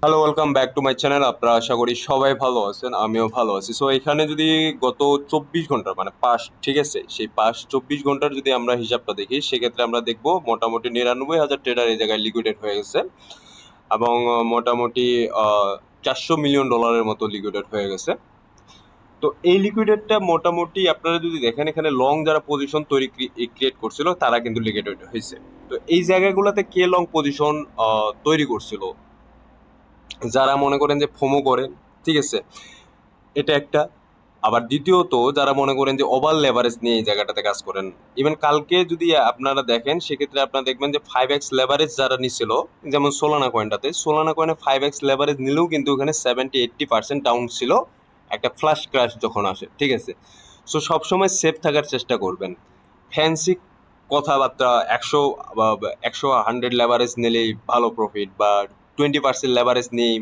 Hello, welcome back to my channel. আপনারা আশা করি সবাই ভালো আছেন, আমিও ভালো আছি। সো এখানে যদি গত 24 ঘন্টা মানে পাস্ট, ঠিক আছে, সেই পাস্ট 24 ঘন্টার যদি আমরা হিসাবটা দেখি, সেক্ষেত্রে আমরা দেখবো মোটামুটি 99,000 ট্রেডার এই জায়গায় লিকুইডেট হয়ে গেছে এবং মোটামুটি $400 মিলিয়ন মতো লিকুইডেট হয়ে গেছে। তো এই লিকুইডেটটা মোটামুটি আপনারা যদি দেখেন, এখানে লং যারা পজিশন ক্রিয়েট করছিল তারা কিন্তু লিকুইডেট হয়েছে। তো এই জায়গাগুলোতে কে লং পজিশন তৈরি করছিল, যারা মনে করেন যে ফোমো করেন, ঠিক আছে, এটা একটা। আবার দ্বিতীয়ত যারা মনে করেন যে ওভার লেভারেজ নিয়ে এই জায়গাটাতে কাজ করেন। ইভেন কালকে যদি আপনারা দেখেন, সেক্ষেত্রে আপনারা দেখবেন যে 5x লেভারেজ যারা নিছিল, যেমন সোলানা কয়েনে 5x লেভারেজ নিলেও কিন্তু ওখানে 70-80% ডাউন ছিল একটা ফ্লাশ ক্র্যাশ যখন আসে, ঠিক আছে। সো সবসময় সেফ থাকার চেষ্টা করবেন। ফ্যান্সি কথাবার্তা, 100 লেভারেজ নিলেই ভালো প্রফিট, বা 20% লেভারেজ নিয়েই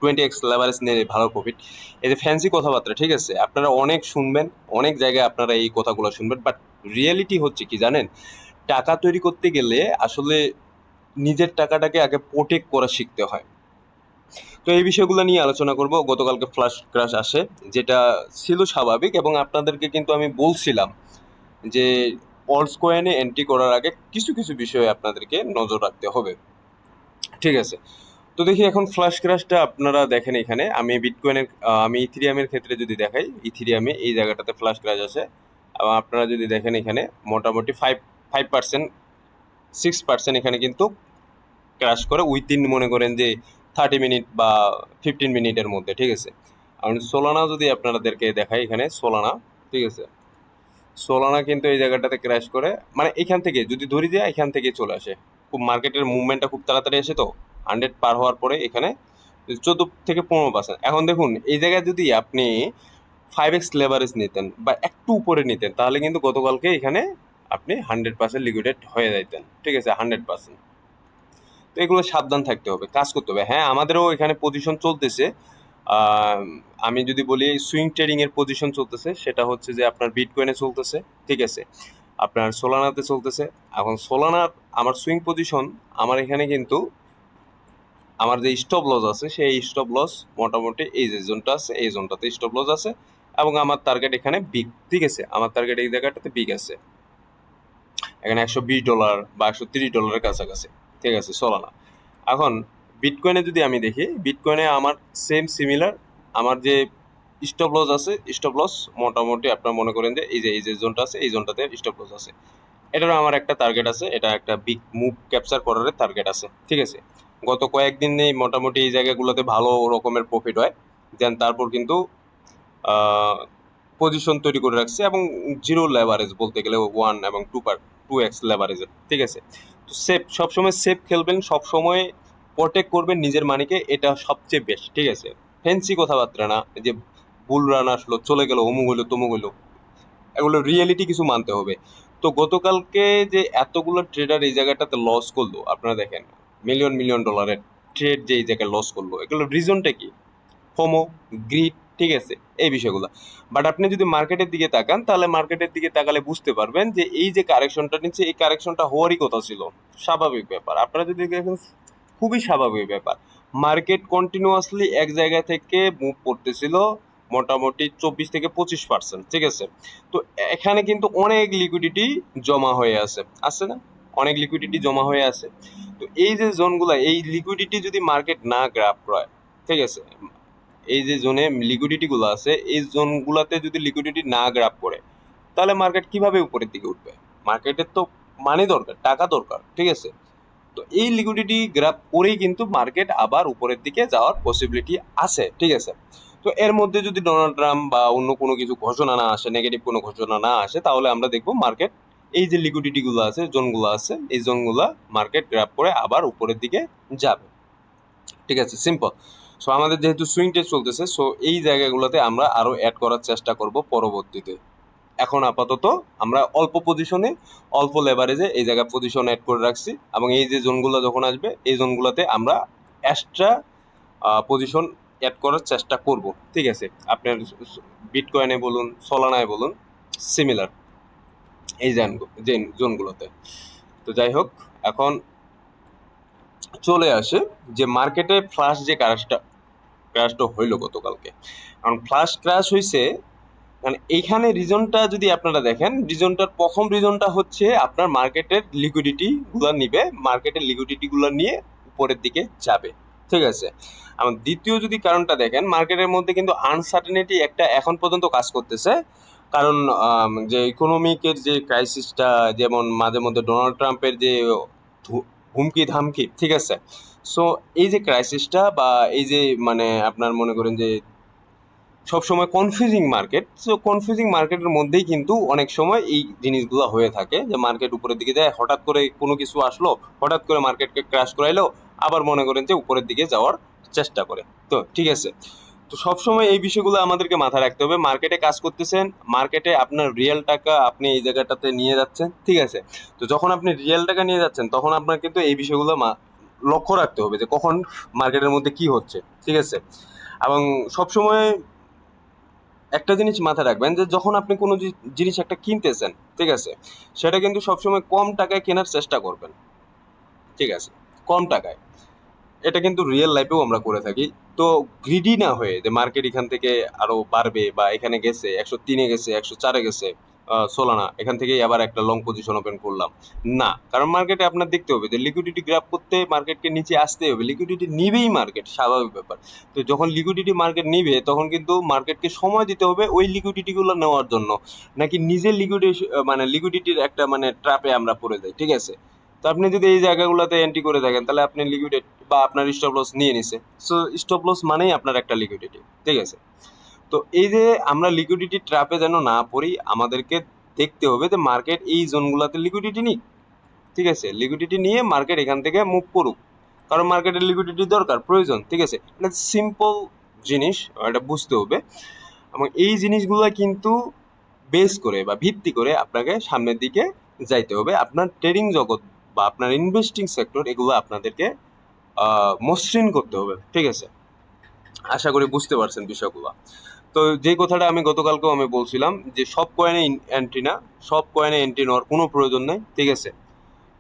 20x লেভারেজ নিলে ভালো প্রফিট, এই যে ফ্যান্সি কথাবার্তা, ঠিক আছে, আপনারা অনেক শুনবেন, অনেক জায়গায় আপনারা এই কথাগুলো শুনবেন, বাট রিয়েলিটি হচ্ছে কি জানেন, টাকা তৈরি করতে গেলে আসলে নিজের টাকাটাকে আগে প্রোটেক্ট করা শিখতে হয়। তো এই বিষয়গুলো নিয়ে আলোচনা করব। গতকালকে ফ্লাশ ক্রাশ আসে, যেটা ছিল স্বাভাবিক, এবং আপনাদেরকে কিন্তু আমি বলছিলাম যে অল্টস কয়েনে এন্ট্রি করার আগে কিছু কিছু বিষয়ে আপনাদেরকে নজর রাখতে হবে, ঠিক আছে। তো দেখি এখন ফ্লাশ ক্র্যাশটা আপনারা দেখেন। এখানে আমি বিটকয়েনের আমি ইথিরিয়ামের ক্ষেত্রে যদি দেখাই, ইথিরিয়ামে এই জায়গাটাতে ফ্লাশ ক্র্যাশ আছে, এবং আপনারা যদি দেখেন এখানে মোটামুটি 5% 6% এখানে কিন্তু ক্র্যাশ করে উইথিন, মনে করেন যে 30 মিনিট বা 15 মিনিটের মধ্যে, ঠিক আছে। আমি সোলানা যদি আপনাদেরকে দেখাই, এখানে সোলানা, ঠিক আছে, সোলানা কিন্তু এই জায়গাটাতে ক্র্যাশ করে, মানে এখান থেকে যদি ধরি যায়, এখান থেকে চলে আসে। খুব মার্কেটের মুভমেন্টটা খুব তাড়াতাড়ি আসে, তো 100 পার হওয়ার পরে এখানে 14 থেকে 15%। এখন দেখুন এই জায়গায় যদি আপনি 5x লেভারেজ নিতেন বা একটু উপরে নিতেন, তাহলে কিন্তু গতকালকে এখানে আপনি 100% লিকুইডেট হয়ে যাইতেন, ঠিক আছে, 100%। তো এগুলো সাবধান থাকতে হবে, কাজ করতে হবে। হ্যাঁ, আমাদেরও এখানে পজিশন চলতেছে। আহ, আমি যদি বলি সুইং ট্রেডিং এর পজিশন চলতেছে, সেটা হচ্ছে যে আপনার বিটকয়েনে চলতেছে, ঠিক আছে, আপনার সোলানাতে চলতেছে। এখন সোলানার আমার সুইং পজিশন, আমার এখানে কিন্তু আমার যে স্টপ লস আছে, সেই স্টপ লস মোটামুটি এই যে জোনটা আছে, এই জোনটাতে স্টপ লস আছে, এবং আমার টার্গেট এখানে বিগ, ঠিক আছে, আমার টার্গেট এই জায়গাটাতে বিগ আছে, এখানে $120 বা $130 কাছাকাছি, ঠিক আছে, সোলানা। এখন বিটকয়েনে যদি আমি দেখি, বিটকয়েনে আমার সেম সিমিলার, আমার যে স্টপ লস আছে, স্টপ লস মোটামুটি আপনার মনে করেন যে এই যে জোনটা আছে, এই জোনটাতে স্টপ লস আছে। এটারও আমার একটা টার্গেট আছে, এটা একটা বিগ মুভ ক্যাপচার করার টার্গেট আছে, ঠিক আছে। গত কয়েকদিনেই মোটামুটি এই জায়গাগুলোতে ভালো রকমের প্রফিট হয়, দেন তারপর কিন্তু পজিশন তৈরি করে রাখছে, এবং জিরো লেভারেজ বলতে গেলে 1 এবং 2 এক্স লেভারেজের, ঠিক আছে। তো সেফ, সবসময় সেফ খেলবেন, সবসময় প্রোটেক্ট করবেন নিজের মানিকে, এটা সবচেয়ে বেস্ট, ঠিক আছে। ফ্যান্সি কথাবার্তা না, যে বুল রান আসলো, চলে গেল, অমুক হইলো তমুক হইলো, এগুলো রিয়েলিটি কিছু মানতে হবে। তো গতকালকে যে এতগুলো ট্রেডার এই জায়গাটাতে লস করলো, আপনারা দেখেন, মিলিয়ন মিলিয়ন ডলারের ট্রেড যে এই জায়গায় লস করলো, এগুলোর রিজনটা কি? ফোমো, গ্রিড, ঠিক আছে, এই বিষয়গুলো। বাট আপনি যদি মার্কেটের দিকে তাকান, তাহলে মার্কেটের দিকে তাকালে বুঝতে পারবেন যে এই যে কারেকশনটা নিচ্ছে, এই কারেকশনটা হওয়ারই কথা ছিল, স্বাভাবিক ব্যাপার। আপনারা যদি দেখেন, খুবই স্বাভাবিক ব্যাপার। মার্কেট কন্টিনিউয়াসলি এক জায়গা থেকে মুভ করতেছিল মোটামুটি 24 থেকে 25%, ঠিক আছে। তো এখানে কিন্তু অনেক লিকুইডিটি জমা হয়ে আছে, আছে না, অনেক লিকুইডিটি জমা হয়ে আছে। তো এই যে জোনগুলো, এই লিকুইডিটি যদি মার্কেট না গ্রাব করে, ঠিক আছে, এই যে জোনে লিকুইডিটি গুলো আছে, এই জোনগুলোতে যদি লিকুইডিটি না গ্রাব করে, তাহলে মার্কেট কিভাবে উপরের দিকে উঠবে? মার্কেটের তো মানি দরকার, টাকা দরকার, ঠিক আছে। তো এই লিকুইডিটি গ্রাব করেই কিন্তু মার্কেট আবার উপরের দিকে যাওয়ার পসিবিলিটি আছে, ঠিক আছে। তো এর মধ্যে যদি ডোনাল্ড ট্রাম্প বা অন্য কোনো কিছু ঘোষণা না আসে, নেগেটিভ কোনো ঘোষণা না আসে, তাহলে আমরা দেখবো মার্কেট, এই যে লিকুইডিটি গুলো আছে, জোনগুলো আছে, এই জোনগুলো মার্কেট গ্রাব করে আবার উপরের দিকে যাবে, ঠিক আছে, সিম্পল। সো আমাদের যেহেতু সুইং টেস্ট চলতেছে, সো এই জায়গাগুলোতে আমরা আরো অ্যাড করার চেষ্টা করব পরবর্তীতে। এখন আপাতত আমরা অল্প পজিশনে, অল্প লেভারেজে এই জায়গায় পজিশন অ্যাড করে রাখছি, এবং এই যে জোনগুলো যখন আসবে, এই জোনগুলোতে আমরা এক্সট্রা পজিশন অ্যাড করার চেষ্টা করব, ঠিক আছে। আপনার বিটকয়েনে বলুন, সলানায় বলুন, সিমিলার এই জোনগুলোতে। তো যাই হোক, এখন চলে আসে যে মার্কেটে ফ্লাশ যে ক্র্যাশটা হইলো গতকালকে। কারণ ফ্লাশ ক্র্যাশ হইছে, মানে এইখানে রিজনটা যদি আপনারা দেখেন, রিজনটার প্রথম রিজনটা হচ্ছে আপনার মার্কেটের লিকুইডিটি গুলা নিবে, মার্কেটের লিকুইডিটি গুলা নিয়ে উপরের দিকে যাবে, ঠিক আছে। আর দ্বিতীয় যদি কারণটা দেখেন, মার্কেটের মধ্যে কিন্তু আনসার্টেনিটি একটা এখন পর্যন্ত কাজ করতেছে। কারণ যে ইকোনমিকের যে ক্রাইসিসটা, যেমন মাঝে মধ্যে ডোনাল্ড ট্রাম্পের যে হুমকি ধামকি, ঠিক আছে। সো এই যে ক্রাইসিসটা বা এই যে মানে আপনার মনে করেন যে সবসময় কনফিউজিং মার্কেট, সো কনফিউজিং মার্কেটের মধ্যেই কিন্তু অনেক সময় এই জিনিসগুলো হয়ে থাকে যে মার্কেট উপরের দিকে যায়, হঠাৎ করে কোনো কিছু আসলো, হঠাৎ করে মার্কেটকে ক্র্যাশ করাইলো, আবার মনে করেন যে উপরের দিকে যাওয়ার চেষ্টা করে। তো ঠিক আছে, তো সবসময় এই বিষয়গুলো আমাদেরকে মাথায় রাখতে হবে। মার্কেটে কাজ করতেছেন, মার্কেটে আপনার রিয়েল টাকা আপনি এই জায়গাটাতে নিয়ে যাচ্ছেন, ঠিক আছে। তো যখন আপনি রিয়েল টাকা নিয়ে যাচ্ছেন তখন আপনার কিন্তু এই বিষয়গুলো লক্ষ্য রাখতে হবে যে কখন মার্কেটের মধ্যে কি হচ্ছে, ঠিক আছে। এবং সবসময় একটা জিনিস মাথায় রাখবেন যে যখন আপনি কোনো জিনিস একটা কিনতেছেন, ঠিক আছে, সেটা কিন্তু সবসময় কম টাকায় কেনার চেষ্টা করবেন, ঠিক আছে, কম টাকায়। এটা কিন্তু রিয়েল লাইফেও আমরা করে থাকি। তো গ্রিডি না হয়ে যে মার্কেট এখান থেকে আরো বাড়বে বা এখানে গেছে 103-এ গেছে, 104-এ গেছে সোলানা, এখান থেকেই আবার একটা লং পজিশন ওপেন করলাম, না। কারণ মার্কেটে আপনার দেখতে হবে যে লিকুইডিটি গ্র্যাব করতে মার্কেটকে নিচে আসতে হবে, লিকুইডিটি নিবেই মার্কেট, স্বাভাবিক ব্যাপার। তো যখন লিকুইডিটি মার্কেট নিবে তখন কিন্তু মার্কেটকে সময় দিতে হবে ওই লিকুইডিটি গুলো নেওয়ার জন্য, নাকি নিজের লিকুইডিটি মানে লিকুইডিটির একটা মানে ট্র্যাপে আমরা পড়ে যাই, ঠিক আছে। তো আপনি যদি এই জায়গাগুলোতে এন্ট্রি করে থাকেন তাহলে আপনি লিকুইডেট বা আপনার স্টপ লস নিয়ে নিছে, সো স্টপ লস মানেই আপনার একটা লিকুইডিটি, ঠিক আছে। তো এই যে আমরা লিকুইডিটি ট্র্যাপে যেন না পড়ি, আমাদেরকে দেখতে হবে যে মার্কেট এই জোনগুলোতে লিকুইডিটি নিক, ঠিক আছে। লিকুইডিটি নিয়ে মার্কেট এখান থেকে মুভ করুক, কারণ মার্কেটের লিকুইডিটি দরকার, প্রয়োজন, ঠিক আছে। এটা সিম্পল জিনিস, এটা বুঝতে হবে। এবং এই জিনিসগুলো কিন্তু বেস করে বা ভিত্তি করে আপনাকে সামনের দিকে যাইতে হবে। আপনার ট্রেডিং জগৎ বা আপনার ইনভেস্টিং সেক্টর এগুলো আপনাদেরকে মসৃণ করতে হবে, ঠিক আছে। আশা করি বুঝতে পারছেন বিষয়গুলো। তো যে কথাটা আমি গতকালকেও আমি বলছিলাম যে সব কয়েনে এন্ট্রি না, সব কয়েনে এন্ট্রি নেওয়ার কোনো প্রয়োজন নেই, ঠিক আছে।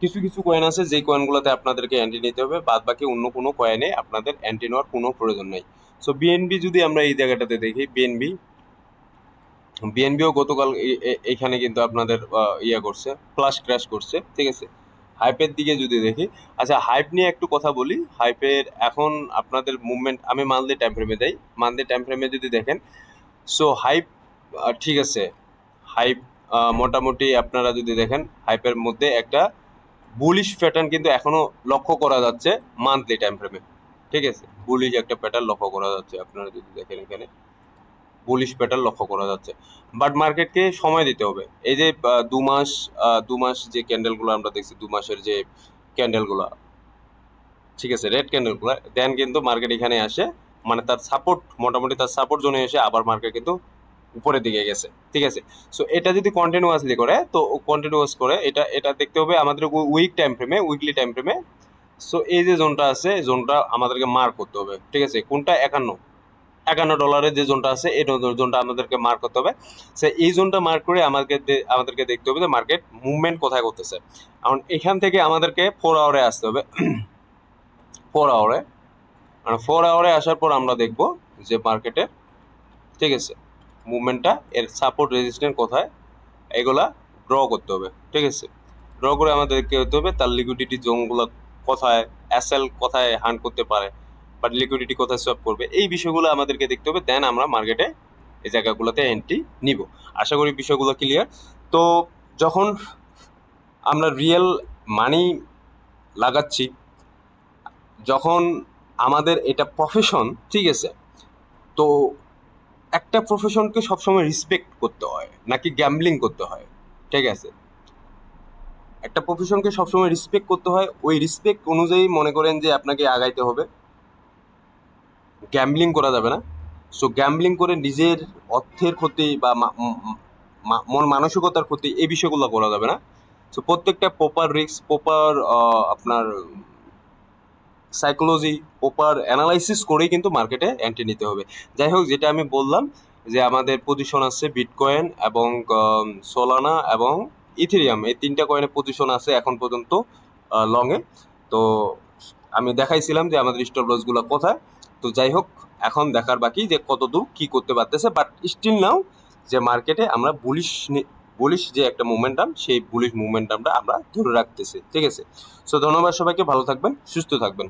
কিছু কিছু কয়েন আছে যেই কয়েনগুলোতে আপনাদেরকে এন্ট্রি নিতে হবে, বাদ বাকি অন্য কোনো কয়েনে আপনাদের এন্ট্রি নেওয়ার কোনো প্রয়োজন নেই। সো বিএনবি যদি আমরা এই জায়গাটাতে দেখি, বিএনবিও গতকাল এইখানে কিন্তু আপনাদের ইয়ে করছে, ফ্লাশ ক্র্যাশ করছে, ঠিক আছে। হাইপের দিকে যদি দেখি, আচ্ছা হাইপ নিয়ে একটু কথা বলি। হাইপের এখন আপনাদের মুভমেন্ট, আমি মান্থলি টাইম ফ্রেমে যাই, মান্থলি টাইম ফ্রেমে যদি দেখেন, সো হাইপ ঠিক আছে, হাইপ মোটামুটি আপনারা যদি দেখেন হাইপের মধ্যে একটা বুলিশ প্যাটার্ন কিন্তু এখনো লক্ষ্য করা যাচ্ছে মান্থলি টাইম ফ্রেমে, ঠিক আছে। বুলিশ একটা প্যাটার্ন লক্ষ্য করা যাচ্ছে, আপনারা যদি দেখেন এখানে বুলিশ প্যাটার্ন লক্ষ্য করা যাচ্ছে। বাট মার্কেটকে সময় দিতে হবে। এই যে 2 মাস, 2 মাস যে ক্যান্ডেলগুলো আমরা দেখছি, 2 মাসের যে ক্যান্ডেলগুলো, ঠিক আছে, রেড ক্যান্ডেলগুলো, দেন কিন্তু মার্কেট এখানে আসে, মানে তার সাপোর্ট, মোটামুটি তার সাপোর্ট জোনে এসে আবার মার্কেট কিন্তু উপরের দিকে গেছে, ঠিক আছে। সো এটা যদি কন্টিনিউয়াসলি করে, তো কন্টিনিউয়াস করে এটা এটা দেখতে হবে আমাদের উইক টাইম ফ্রেমে, উইকলি টাইম ফ্রেমে। সো এই যে জোনটা আছে, জোনটা আমাদেরকে মার্ক করতে হবে, ঠিক আছে। কোনটা? 51 ডলারের যে জোনটা আছে, এই জোনটা আমাদেরকে মার্ক করতে হবে। সে এই জোনটা মার্ক করে আমাদেরকে দেখতে হবে যে মার্কেট মুভমেন্ট কোথায় করতেছে। এখন এখান থেকে আমাদেরকে 4 আওয়ারে আসতে হবে। 4 আওয়ারে, মানে 4 আওয়ারে আসার পর আমরা দেখব যে মার্কেটে, ঠিক আছে, মুভমেন্টটা, এর সাপোর্ট রেজিস্ট্যান্স কোথায়, এগুলা ড্র করতে হবে, ঠিক আছে। ড্র করে আমাদের দেখতে হতে হবে তার লিকুইডিটি জোনগুলো কোথায়, এসএল কোথায় হান্ট করতে পারে, বাট লিকুইডিটি কোথায় সোয়াপ করবে, এই বিষয়গুলো আমাদেরকে দেখতে হবে। দেন আমরা মার্কেটে এই জায়গাগুলোতে এন্ট্রি নিব। আশা করি বিষয়গুলো ক্লিয়ার। তো যখন আমরা রিয়েল মানি লাগাচ্ছি, যখন আমাদের এটা প্রফেশন, ঠিক আছে, তো একটা প্রফেশনকে সবসময় রেসপেক্ট করতে হয়, নাকি গ্যাম্বলিং করতে হয়, ঠিক আছে। একটা প্রফেশনকে সবসময় রেসপেক্ট করতে হয়, ওই রেসপেক্ট অনুযায়ী মনে করেন যে আপনাকে আগাইতে হবে, গ্যাম্বলিং করা যাবে না। সো গ্যাম্বলিং করে নিজের অর্থের ক্ষতি বা মন মানসিকতার ক্ষতি, এই বিষয়গুলো করা যাবে না। সো প্রত্যেকটা প্রপার রিস্ক, প্রপার আপনার সাইকোলজি, প্রপার অ্যানালাইসিস করেই কিন্তু মার্কেটে এন্ট্রি নিতে হবে। যাই হোক, যেটা আমি বললাম যে আমাদের পজিশন আছে বিটকয়েন এবং সোলানা এবং ইথেরিয়াম, এই 3টা কয়েনের পজিশন আছে এখন পর্যন্ত লংয়ে। তো আমি দেখাইছিলাম যে আমাদের স্টপ লসগুলো কোথায়। তো যাই হোক, এখন দেখার বাকি যে কতদূর কি করতে পারতেছে, বাট স্টিল নাও যে মার্কেটে আমরা বুলিশ বুলিশ যে একটা মোমেন্টাম, সেই বুলিশ মোমেন্টামটা আমরা ধরে রাখতেছি। ঠিক আছে, সো ধন্যবাদ সবাইকে, ভালো থাকবেন, সুস্থ থাকবেন।